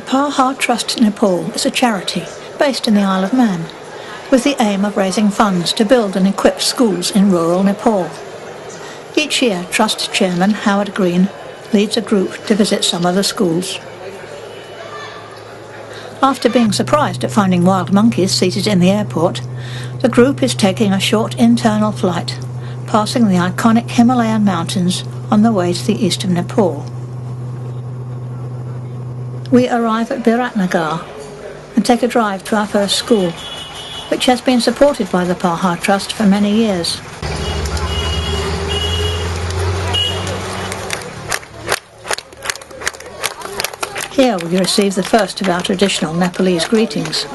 Pahar Trust Nepal is a charity based in the Isle of Man, with the aim of raising funds to build and equip schools in rural Nepal. Each year, Trust Chairman Howard Green leads a group to visit some of the schools. After being surprised at finding wild monkeys seated in the airport, the group is taking a short internal flight, passing the iconic Himalayan mountains on the way to the east of Nepal. We arrive at Biratnagar and take a drive to our first school, which has been supported by the Pahar Trust for many years. Here we receive the first of our traditional Nepalese greetings.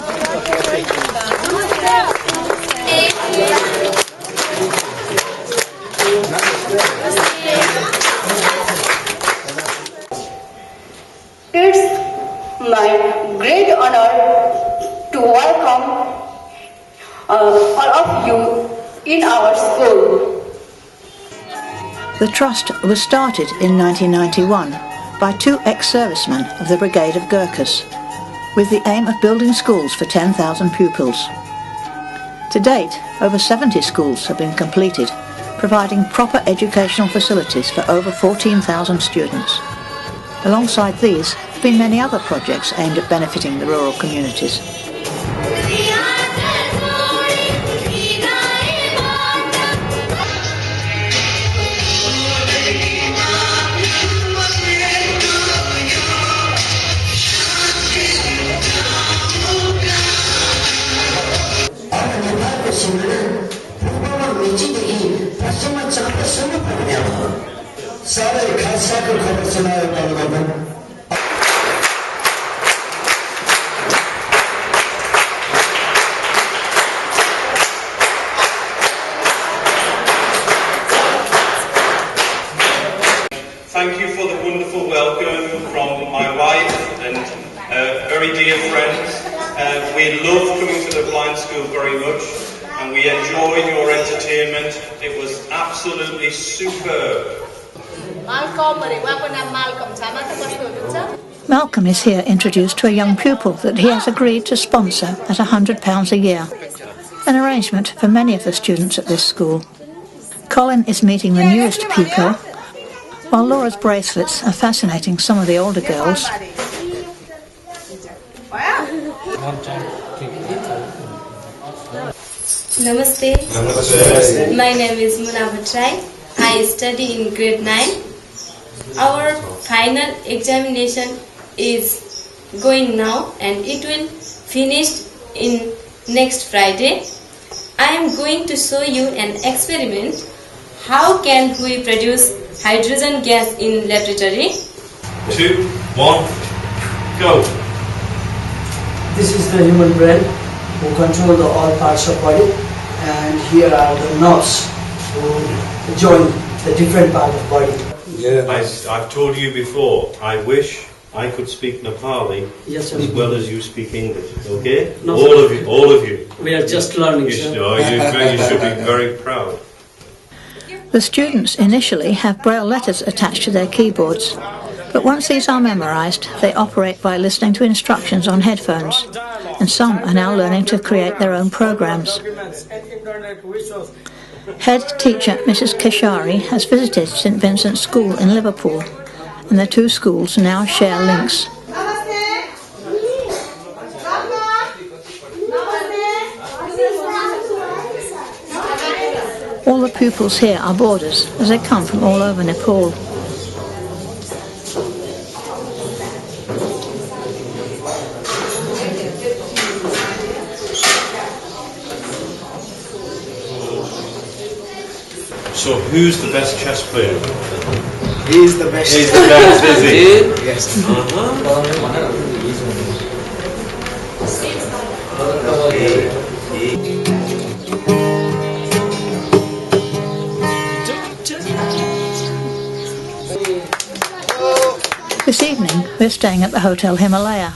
It's my great honor to welcome all of you in our school. The trust was started in 1991 by two ex-servicemen of the Brigade of Gurkhas, with the aim of building schools for 10,000 pupils. To date, over 70 schools have been completed, providing proper educational facilities for over 14,000 students. Alongside these have been many other projects aimed at benefiting the rural communities. Thank you for the wonderful welcome from my wife and very dear friends. We love coming to the blind school very much, and we enjoyed your entertainment. It was absolutely superb. Malcolm is here introduced to a young pupil that he has agreed to sponsor at £100 a year, an arrangement for many of the students at this school. Colin is meeting the newest pupil, while Laura's bracelets are fascinating some of the older girls. Namaste. Namaste. My name is Muna Bhattrai. I study in grade 9. Our final examination is going now and it will finish in next Friday. I am going to show you an experiment. How can we produce hydrogen gas in laboratory? 2, 1, go. This is the human brain who control all parts of body, and here are the nerves who join the different part of body. Yeah. I've told you before, I wish I could speak Nepali as well as you speak English, okay? No, all of you. We are just learning, You should be very proud. The students initially have braille letters attached to their keyboards, but once these are memorised, they operate by listening to instructions on headphones, and some are now learning to create their own programs. Head teacher Mrs. Keshari has visited St Vincent's School in Liverpool, and the two schools now share links. All the pupils here are boarders, as they come from all over Nepal. So who's the best chess player? He's the best. He's the best, is he? Yes. This evening we're staying at the Hotel Himalaya,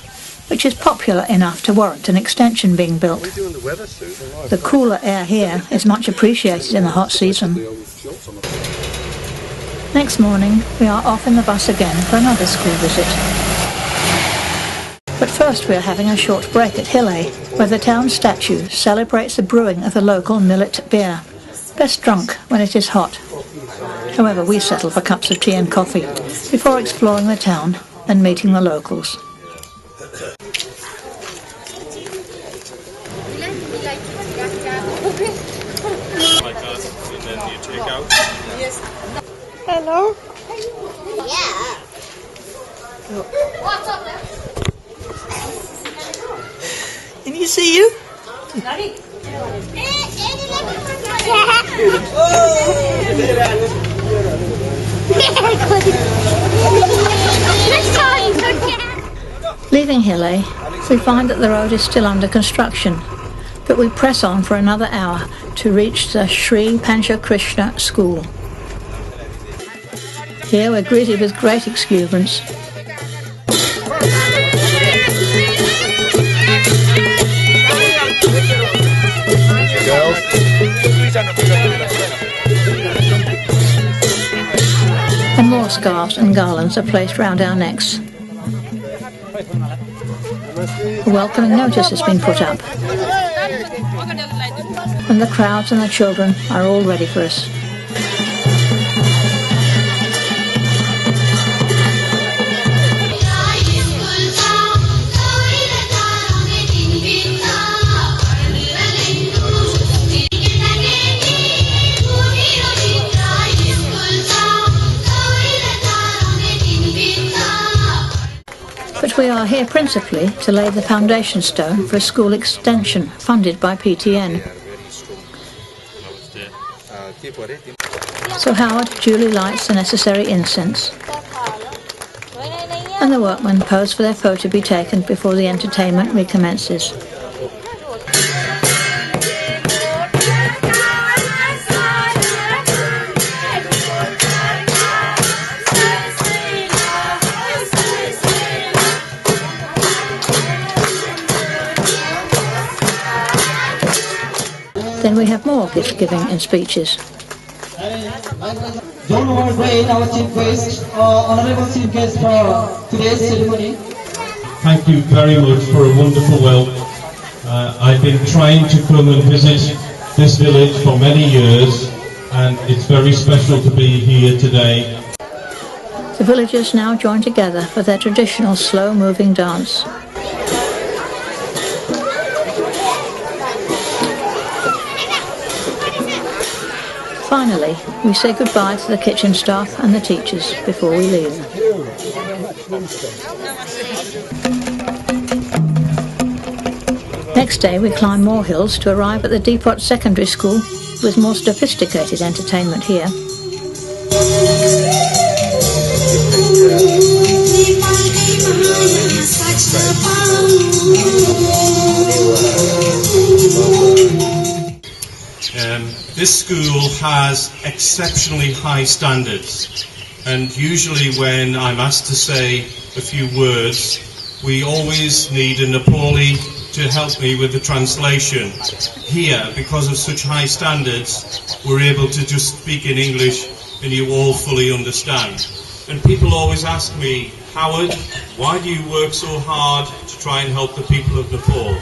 which is popular enough to warrant an extension being built. The cooler air here is much appreciated in the hot season. Next morning we are off in the bus again for another school visit. But first we are having a short break at Hille, where the town statue celebrates the brewing of the local millet beer, best drunk when it is hot. However, we settle for cups of tea and coffee before exploring the town and meeting the locals. Hello. Yeah. What's up there? Can you see you? Leaving Hille, we find that the road is still under construction, but we press on for another hour to reach the Sri Pancha Krishna School. Here we're greeted with great exuberance. And more scarves and garlands are placed round our necks. A welcoming notice has been put up, and the crowds and the children are all ready for us. But we are here principally to lay the foundation stone for a school extension funded by PTN. So Howard duly lights the necessary incense, and the workmen pose for their photo to be taken before the entertainment recommences. Then we have more gift giving and speeches. Don't overweigh our chief guest, honorable chief guest for today's ceremony. Thank you very much for a wonderful welcome. I've been trying to come and visit this village for many years, and it's very special to be here today. The villagers now join together for their traditional slow-moving dance. Finally, we say goodbye to the kitchen staff and the teachers before we leave. Next day we climb more hills to arrive at the Depot Secondary School with more sophisticated entertainment here. This school has exceptionally high standards, and usually when I'm asked to say a few words, we always need a Nepali to help me with the translation. Here, because of such high standards, we're able to just speak in English and you all fully understand. And people always ask me, Howard, why do you work so hard to try and help the people of Nepal?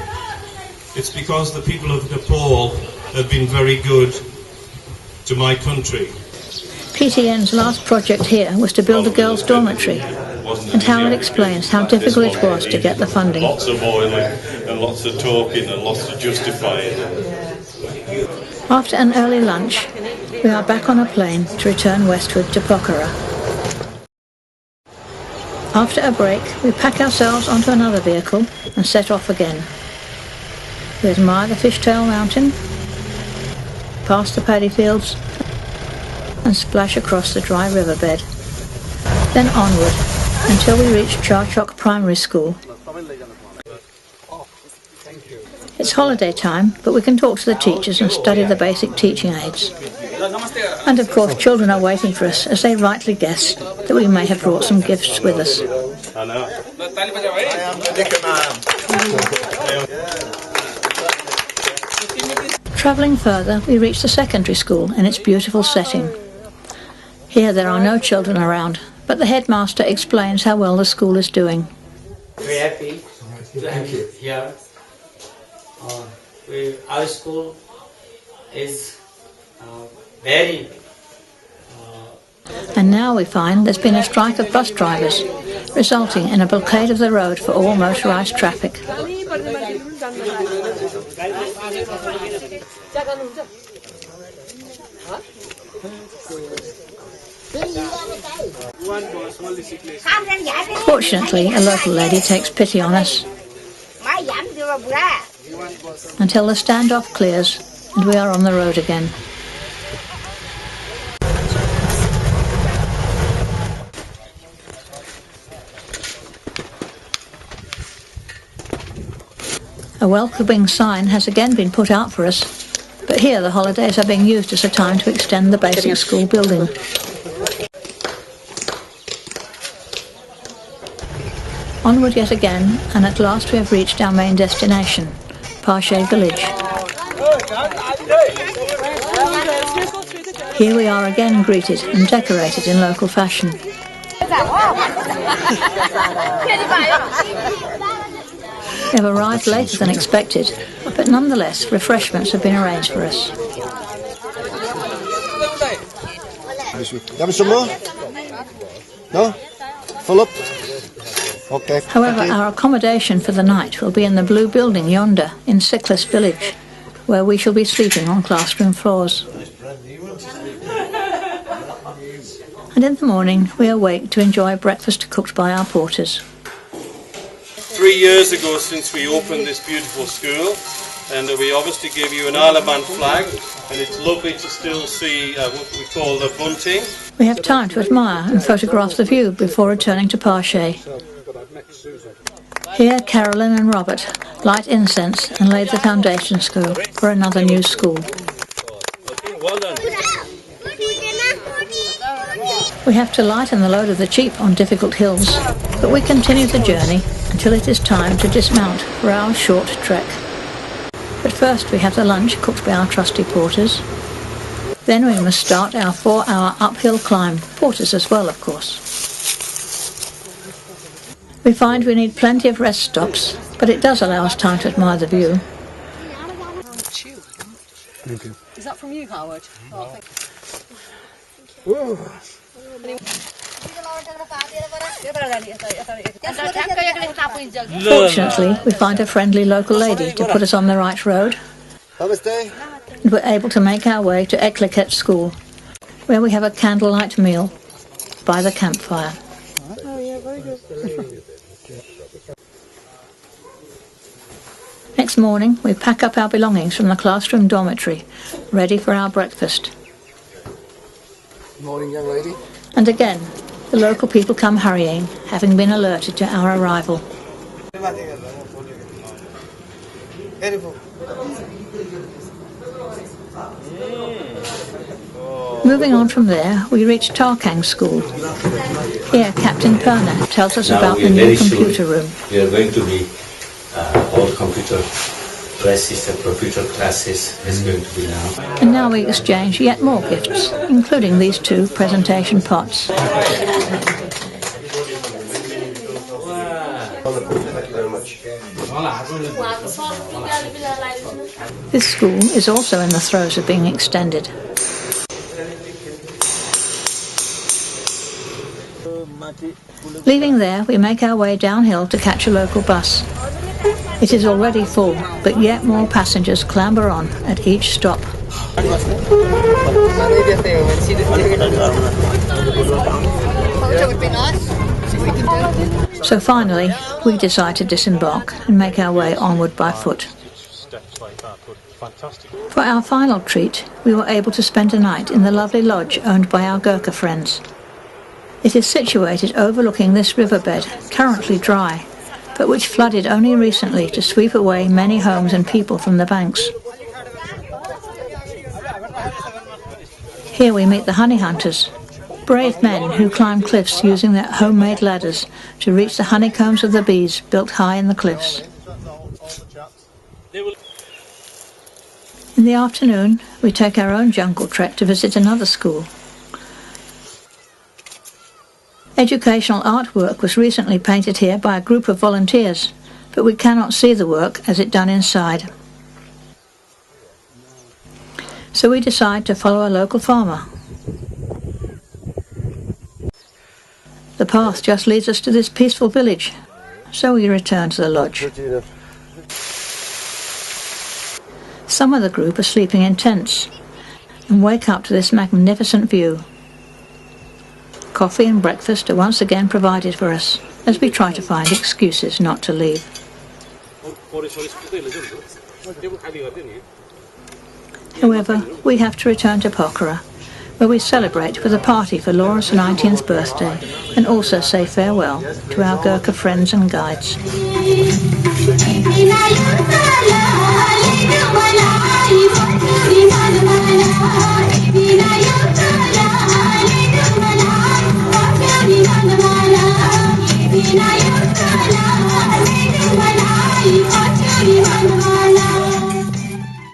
It's because the people of Nepal have been very good to my country. PTN's last project here was to build a girls' dormitory, and Howard explains how difficult it was to get the funding. Lots of oiling and lots of talking and lots of justifying. After an early lunch, we are back on a plane to return westward to Pokhara. After a break, we pack ourselves onto another vehicle and set off again. We admire the Fishtail Mountain, past the paddy fields, and splash across the dry riverbed. Then onward until we reach Charchok Primary School. It's holiday time, but we can talk to the teachers and study the basic teaching aids. And of course, children are waiting for us as they rightly guess that we may have brought some gifts with us. Travelling further, we reach the secondary school in its beautiful setting. Here there are no children around, but the headmaster explains how well the school is doing. Very happy Thank you. Here, our school is very. And now we find there's been a strike of bus drivers, resulting in a blockade of the road for all motorised traffic. Fortunately, a local lady takes pity on us until the standoff clears and we are on the road again. A welcoming sign has again been put out for us, but here the holidays are being used as a time to extend the basic school building. Onward yet again, and at last we have reached our main destination, Pahar village. Here we are again greeted and decorated in local fashion. We have arrived later than expected, but nonetheless refreshments have been arranged for us. No? Full up? Okay. However, our accommodation for the night will be in the blue building yonder in Cyclist Village, where we shall be sleeping on classroom floors. And in the morning we awake to enjoy breakfast cooked by our porters. 3 years ago since we opened this beautiful school, and we obviously gave you an Isle of Man flag, and it's lovely to still see what we call the bunting. We have time to admire and photograph the view before returning to Pahar. Here Carolyn and Robert light incense and laid the foundation stone for another new school. Well done. We have to lighten the load of the jeep on difficult hills, but we continue the journey until it is time to dismount for our short trek. But first we have the lunch cooked by our trusty porters. Then we must start our 4-hour uphill climb, porters as well of course. We find we need plenty of rest stops, but it does allow us time to admire the view. Thank you. Is that from you, Howard? Oh, thank you. Fortunately, we find a friendly local lady to put us on the right road, and we're able to make our way to Ecliket School, where we have a candlelight meal by the campfire. Next morning, we pack up our belongings from the classroom dormitory, ready for our breakfast. Good morning, young lady. And again, the local people come hurrying, having been alerted to our arrival. Moving on from there, we reach Tarkang School. Here, Captain Perna tells us about the new computer room. We are going to be all computer classes and computer classes is going to be now. And now we exchange yet more gifts, including these 2 presentation pots. Thank you very much. This school is also in the throes of being extended. Leaving there, we make our way downhill to catch a local bus. It is already full, but yet more passengers clamber on at each stop. So finally, we decide to disembark and make our way onward by foot. For our final treat, we were able to spend a night in the lovely lodge owned by our Gurkha friends. It is situated overlooking this riverbed, currently dry, but which flooded only recently to sweep away many homes and people from the banks. Here we meet the honey hunters, brave men who climb cliffs using their homemade ladders to reach the honeycombs of the bees built high in the cliffs. In the afternoon, we take our own jungle trek to visit another school. Educational artwork was recently painted here by a group of volunteers, but we cannot see the work as it done inside. So we decide to follow a local farmer. The path just leads us to this peaceful village, so we return to the lodge. Some of the group are sleeping in tents and wake up to this magnificent view. Coffee and breakfast are once again provided for us as we try to find excuses not to leave. However, we have to return to Pokhara, where we celebrate with a party for Laura's 19th birthday and also say farewell to our Gurkha friends and guides.